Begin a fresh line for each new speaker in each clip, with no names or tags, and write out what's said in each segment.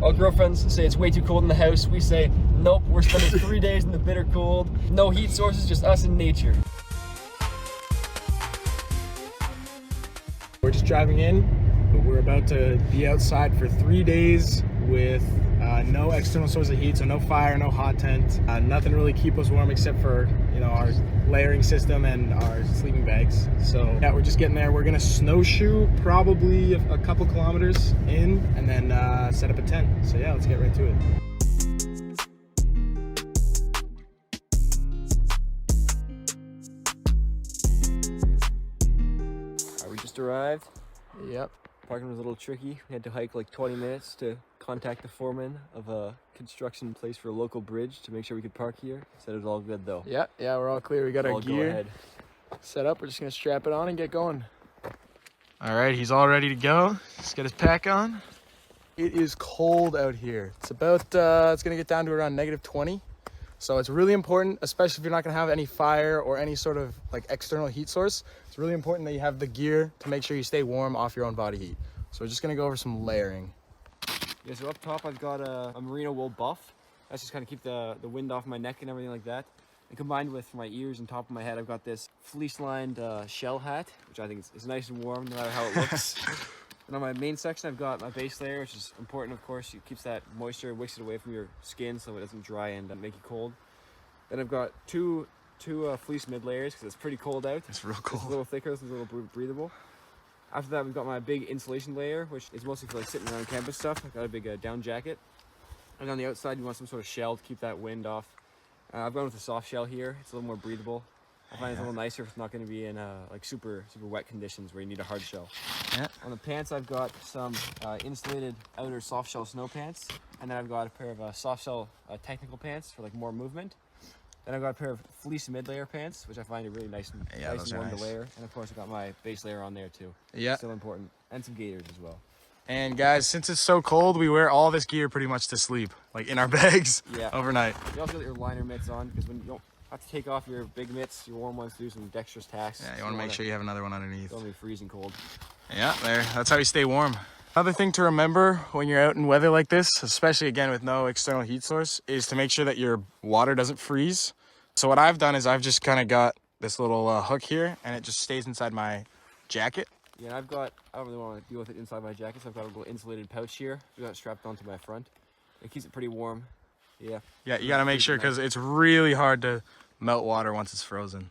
All girlfriends say it's way too cold in the house. We say, nope, we're spending 3 days in the bitter cold. No heat sources, just us and nature.
We're just driving in, but we're about to be outside for 3 days with no external source of heat, so no fire, no hot tent, nothing to really keep us warm except for, you know, our layering system and our sleeping bags. So yeah, we're just getting there. We're gonna snowshoe probably a couple kilometers in and then set up a tent. So yeah, let's get right to it.
We just arrived.
Yep.
Parking was a little tricky. We had to hike like 20 minutes to contact the foreman of a construction place for a local bridge to make sure we could park here. Said it was all good though.
Yeah, we're all clear. We got our gear
ahead.
set up. We're just gonna strap it on and get going. All right, he's all ready to go. Let's get his pack on. It is cold out here. It's about, it's gonna get down to around -20. So it's really important, especially if you're not gonna have any fire or any sort of like external heat source. It's really important that you have the gear to make sure you stay warm off your own body heat. So we're just gonna go over some layering.
Yeah, so up top I've got a merino wool buff. That's just kind of keep the wind off my neck and everything like that. And combined with my ears and top of my head, I've got this fleece-lined shell hat, which I think is nice and warm no matter how it looks. And on my main section, I've got my base layer, which is important, of course. It keeps that moisture, wicks it away from your skin so it doesn't dry and make you cold. Then I've got two fleece mid layers because it's pretty cold out.
It's real cold.
It's a little thicker, it's a little breathable. After that, we've got my big insulation layer, which is mostly for like sitting around campus stuff. I've got a big down jacket. And on the outside, you want some sort of shell to keep that wind off. I've gone with a soft shell here. It's a little more breathable. I find it's a little nicer if it's not going to be in like super wet conditions where you need a hard shell.
Yeah.
On the pants, I've got some insulated outer soft shell snow pants, and then I've got a pair of soft shell technical pants for like more movement. Then I've got a pair of fleece mid layer pants, which I find are really nice and warm to layer. And of course, I've got my base layer on there too.
Yeah.
Still important, and some gaiters as well.
And guys, since it's so cold, we wear all this gear pretty much to sleep, like in our bags overnight.
You also got your liner mitts on because when you don't have to take off your big mitts, your warm ones, to do some dexterous tasks.
Yeah, you want to make sure you have another one underneath.
Don't be freezing cold.
Yeah, that's how you stay warm. Another thing to remember when you're out in weather like this, especially again with no external heat source, is to make sure that your water doesn't freeze. So what I've done is I've just kind of got this little hook here, and it just stays inside my jacket.
Yeah, and I don't really want to deal with it inside my jacket, so I've got a little insulated pouch here. I've got it strapped onto my front. It keeps it pretty warm. Yeah.
Yeah, you got to make sure because it's really hard to melt water once it's frozen.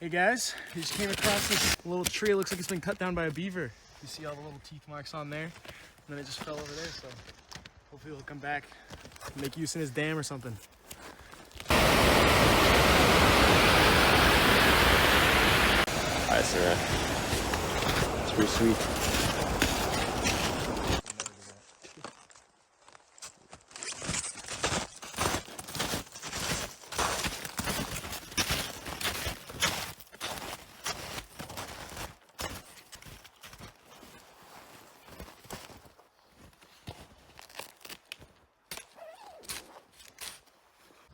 Hey guys, we just came across this little tree. It looks like it's been cut down by a beaver. You see all the little teeth marks on there? And then it just fell over there, so hopefully he'll come back and make use in his dam or something.
Alright, sir. It's pretty sweet.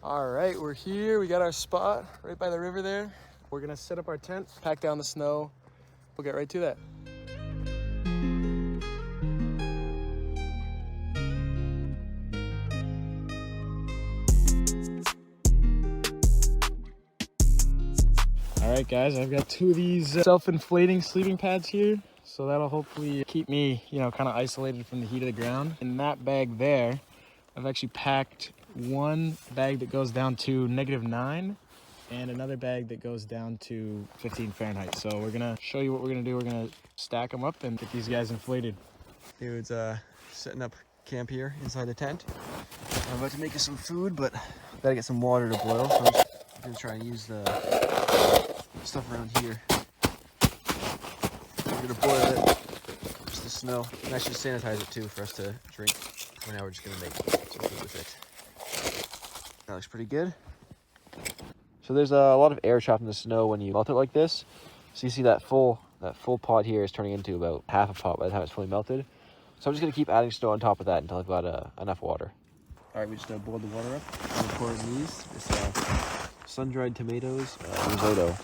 All right, we're here. We got our spot right by the river there. We're gonna set up our tent, pack down the snow. We'll get right to that. All right, guys, I've got two of these self-inflating sleeping pads here. So that'll hopefully keep me, you know, kind of isolated from the heat of the ground. In that bag there, I've actually packed one bag that goes down to -9 and another bag that goes down to 15 Fahrenheit. So we're gonna show you what we're gonna do. We're gonna stack them up and get these guys inflated.
Dude's setting up camp here inside the tent. I'm about to make us some food, but gotta get some water to boil. So I'm just gonna try and use the stuff around here. We're gonna boil it, just the snow, and I should sanitize it too for us to drink. For now, we're just gonna make some food with it. That looks pretty good. So there's a lot of air trapped in the snow when you melt it like this. So you see that full pot here is turning into about half a pot by the time it's fully melted. So I'm just gonna keep adding snow on top of that until I've got enough water. All right, we just boiled the water up. I'm pouring these. This sun-dried tomatoes risotto.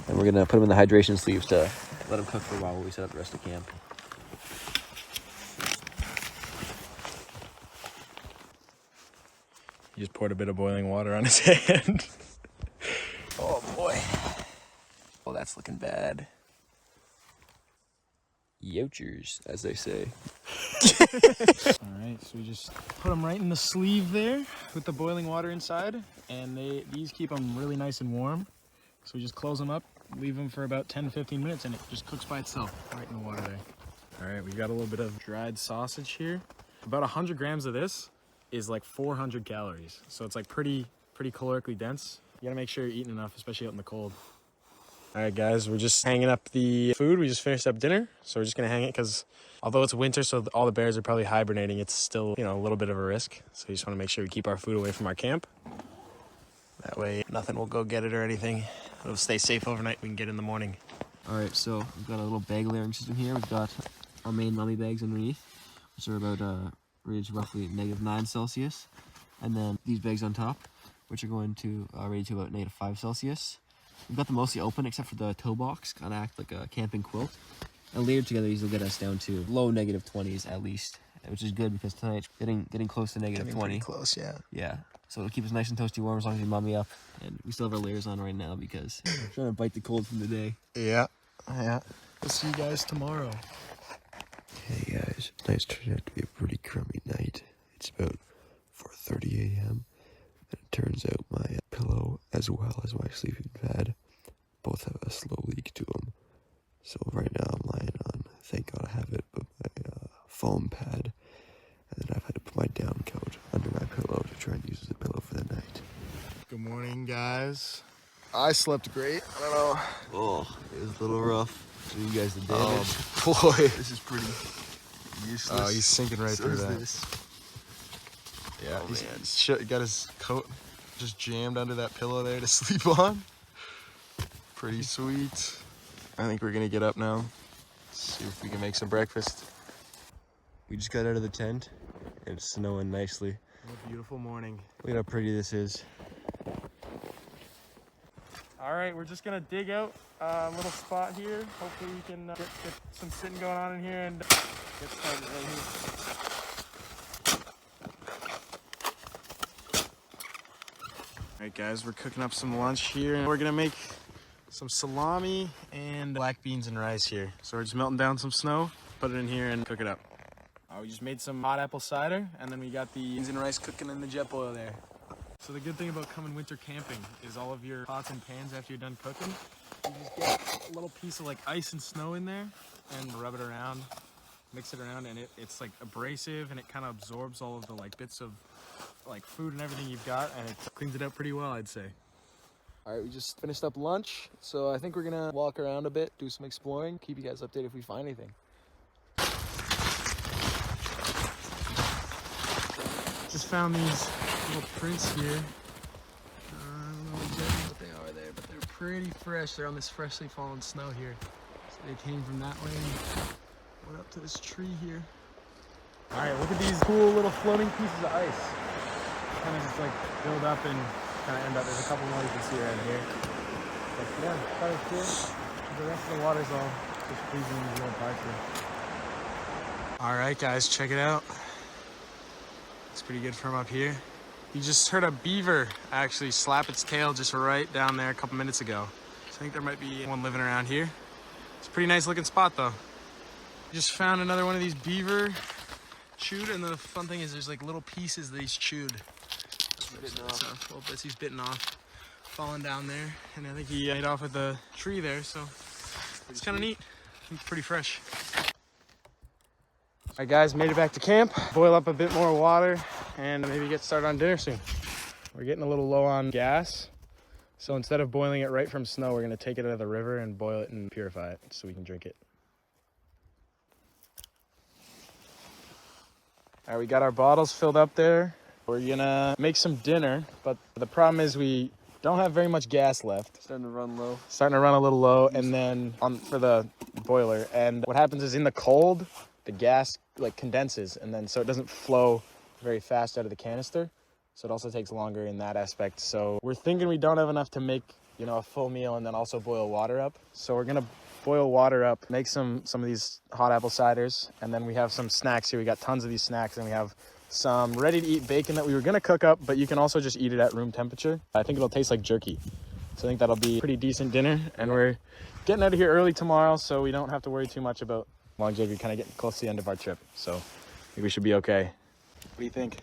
And we're gonna put them in the hydration sleeves to let them cook for a while we set up the rest of the camp.
He just poured a bit of boiling water on his hand.
Oh boy. Oh, that's looking bad. Yochers, as they say.
All right, so we just put them right in the sleeve there with the boiling water inside, and these keep them really nice and warm. So we just close them up, leave them for about 10-15 minutes, and it just cooks by itself right in the water there. All right, we've got a little bit of dried sausage here. About 100 grams of this is like 400 calories, so it's like pretty calorically dense. You gotta make sure you're eating enough, especially out in the cold. All right, guys, we're just hanging up the food. We just finished up dinner, so we're just gonna hang it because although it's winter, so all the bears are probably hibernating, it's still, a little bit of a risk. So we just want to make sure we keep our food away from our camp. That way, nothing will go get it or anything. It'll stay safe overnight. We can get in the morning.
All right, so we've got a little bag layering system here. We've got our main mummy bags underneath, which are about rated to roughly -9°C, and then these bags on top, which are going to rated to about -5 Celsius. We've got them mostly open except for the toe box, kind of act like a camping quilt. And layered together, these will get us down to low -20s at least, which is good because tonight's getting close to -20.
Pretty close, yeah.
Yeah, so it'll keep us nice and toasty warm as long as you mummy up. And we still have our layers on right now because we're trying to bite the cold from the day.
Yeah. We'll see you guys tomorrow.
Hey guys, tonight's turned out to be a pretty crummy night. It's about 4:30 a.m. and it turns out my pillow as well as my sleeping pad both have a slow leak to them. So right now I'm lying on, thank God I have it, but my foam pad, and then I've had to put my down coat under my pillow to try and use as a pillow for the night.
Good morning, guys. I slept great. I don't know.
Oh, it was a little rough. So you guys the damage.
Oh, boy.
This is pretty useless.
Oh, he's sinking right
So
through
is
that.
this.
Yeah,
Oh,
he's
man.
got his coat just jammed under that pillow there to sleep on. Pretty sweet. I think we're gonna get up now. See if we can make some breakfast.
We just got out of the tent, and it's snowing nicely.
What a beautiful morning.
Look at how pretty this is.
All right, we're just gonna dig out a little spot here. Hopefully we can get some sitting going on in here and get started right here. All right, guys, we're cooking up some lunch here. We're gonna make some salami and black beans and rice here. So we're just melting down some snow, put it in here and cook it up. We just made some hot apple cider, and then we got the beans and rice cooking in the jet boil there. So the good thing about coming winter camping is all of your pots and pans after you're done cooking, you just get a little piece of like ice and snow in there and rub it around, mix it around, and it's like abrasive and it kind of absorbs all of the like bits of like food and everything you've got, and it cleans it out pretty well, I'd say. All right, we just finished up lunch, so I think we're gonna walk around a bit, do some exploring, keep you guys updated if we find anything. Just found these little prints here. I don't know exactly what they are there, but they're pretty fresh. They're on this freshly fallen snow here. So they came from that way and went up to this tree here. All right, look at these cool little floating pieces of ice. Kind of just like build up and kind of end up. There's a couple more you can see right here. But yeah, that was cool. The rest of the water's all just freezing in these little parts here. All right, guys, check it out. It's pretty good from up here. You just heard a beaver actually slap its tail just right down there a couple minutes ago. So I think there might be one living around here. It's a pretty nice looking spot though. Just found another one of these beaver chewed, and the fun thing is there's like little pieces that he's chewed. So, well, he's bitten off, falling down there, and I think he ate off at the tree there, so it's kind of neat. It's pretty fresh. All right, guys, made it back to camp. Boil up a bit more water and maybe get started on dinner soon. We're getting a little low on gas, so instead of boiling it right from snow, we're gonna take it out of the river and boil it and purify it so we can drink it. All right, we got our bottles filled up there. We're gonna make some dinner, but the problem is we don't have very much gas left.
Starting to run low.
Starting to run a little low, and then for the boiler. And what happens is in the cold, the gas like condenses, and then so it doesn't flow very fast out of the canister. So it also takes longer in that aspect. So we're thinking we don't have enough to make you know, a full meal and then also boil water up. So we're gonna boil water up, make some of these hot apple ciders, and then we have some snacks here. We got tons of these snacks, and we have some ready to eat bacon that we were gonna cook up, but you can also just eat it at room temperature. I think it'll taste like jerky. So I think that'll be a pretty decent dinner, and we're getting out of here early tomorrow, so we don't have to worry too much about longevity, kind of getting close to the end of our trip. So I think we should be okay. What do you think?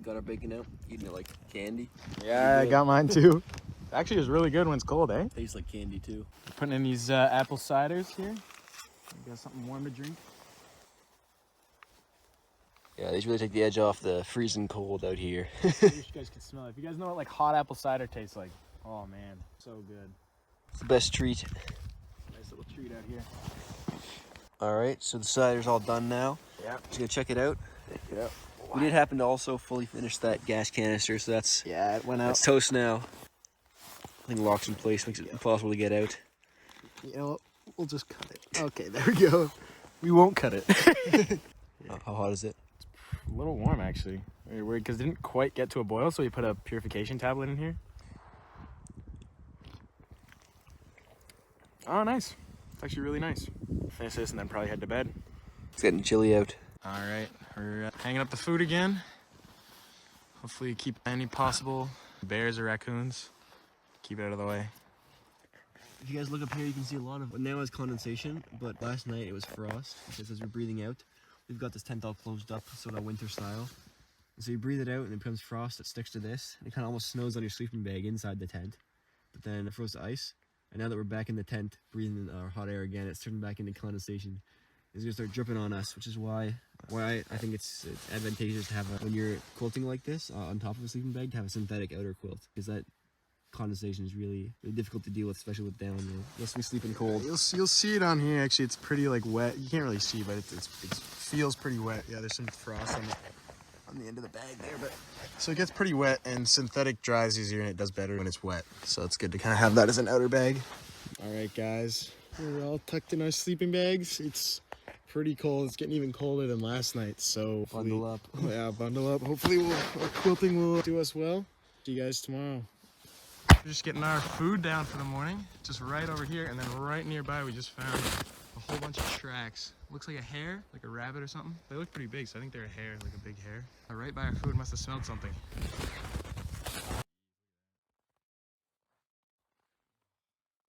Got our bacon out, eating it like candy.
Yeah, I got mine too. Actually, it's really good when it's cold, eh?
Tastes like candy too.
Putting in these apple ciders here. We got something warm to drink.
Yeah, these really take the edge off the freezing cold out here.
I wish you guys could smell it. If you guys know what like hot apple cider tastes like, oh man, so good.
It's the best treat.
Nice little treat out here.
All right, so the cider's all done now.
Yeah.
Just gonna check it out.
Yeah.
We did happen to also fully finish that gas canister, so that's
Yeah, it went out.
that's toast now. I think locks in place, makes it impossible to get out.
You know what? We'll just cut it. Okay, there we go. We won't cut it.
How hot is it?
A little warm actually. Very weird because it didn't quite get to a boil, so we put a purification tablet in here. Oh, nice. It's actually really nice. Finish this and then probably head to bed.
It's getting chilly out.
All right, we're hanging up the food again. Hopefully keep any possible bears or raccoons. Keep it out of the way.
If you guys look up here, you can see a lot of, now it's condensation, but last night it was frost, because as we're breathing out, we've got this tent all closed up, sort of winter style. And so you breathe it out and it becomes frost that sticks to this, and it kind of almost snows on your sleeping bag inside the tent. But then it froze to ice, and now that we're back in the tent, breathing our hot air again, it's turning back into condensation. It's gonna start dripping on us, which is why I think it's advantageous to have, when you're quilting like this, on top of a sleeping bag, to have a synthetic outer quilt, because that condensation is really difficult to deal with, especially with down there. Unless we sleep in cold.
You'll see it on here. Actually, it's pretty like wet. You can't really see, but it feels pretty wet. Yeah, there's some frost on the end of the bag there, but so it gets pretty wet, and synthetic dries easier and it does better when it's wet. So it's good to kind of have that as an outer bag. All right, guys, we're all tucked in our sleeping bags. It's pretty cold. It's getting even colder than last night. So
Bundle up.
Yeah, bundle up. Hopefully, our quilting will do us well. See you guys tomorrow. We're just getting our food down for the morning, just right over here, and then right nearby we just found a whole bunch of tracks. Looks like a hare, like a rabbit or something. They look pretty big, so I think they're a hare, like a big hare. Right by our food, must have smelled something.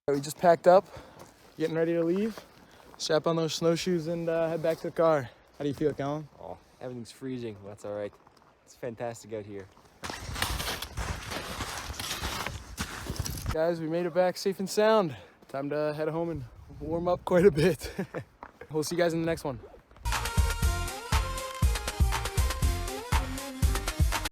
We just packed up, getting ready to leave. Strap on those snowshoes and head back to the car. How do you feel, Callum?
Oh, everything's freezing. Well, that's all right. It's fantastic out here.
Guys, we made it back safe and sound. Time to head home and warm up quite a bit. We'll see you guys in the next one.